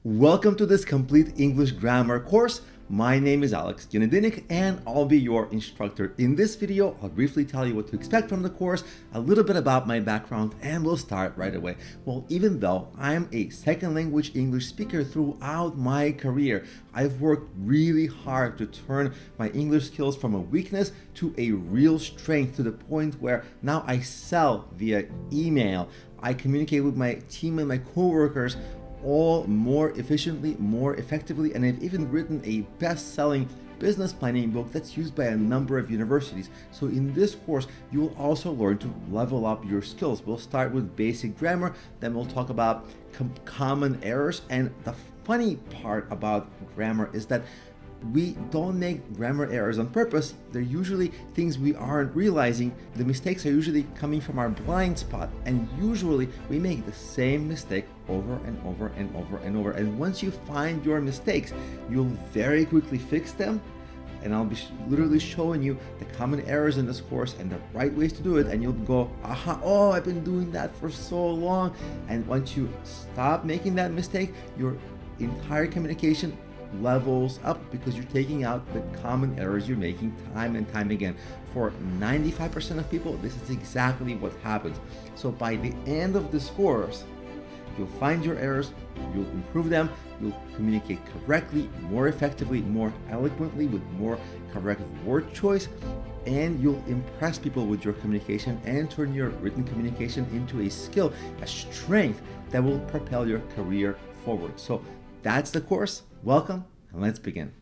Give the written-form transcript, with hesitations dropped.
Welcome to this complete English grammar course. My name is Alex Yanedinik and I'll be your instructor. In this video, I'll briefly tell you what to expect from the course, a little bit about my background, and we'll start right away. Well, even though I'm a second language English speaker throughout my career, I've worked really hard to turn my English skills from a weakness to a real strength, to the point where now I sell via email. I communicate with my team and my coworkers all more efficiently, more effectively, and I've even written a best-selling business planning book that's used by a number of universities. So in this course, you will also learn to level up your skills. We'll start with basic grammar, then we'll talk about common errors. And the funny part about grammar is that we don't make grammar errors on purpose. They're usually things we aren't realizing. The mistakes are usually coming from our blind spot, and usually we make the same mistake over and over and over and over. And once you find your mistakes, you'll very quickly fix them. And I'll be literally showing you the common errors in this course and the right ways to do it. And you'll go, aha, oh, I've been doing that for so long. And once you stop making that mistake, your entire communication levels up, because you're taking out the common errors you're making time and time again. For 95% of people, this is exactly what happens. So by the end of this course, you'll find your errors, you'll improve them, you'll communicate correctly, more effectively, more eloquently, with more correct word choice, and you'll impress people with your communication and turn your written communication into a skill, a strength that will propel your career forward. So that's the course. Welcome, and let's begin.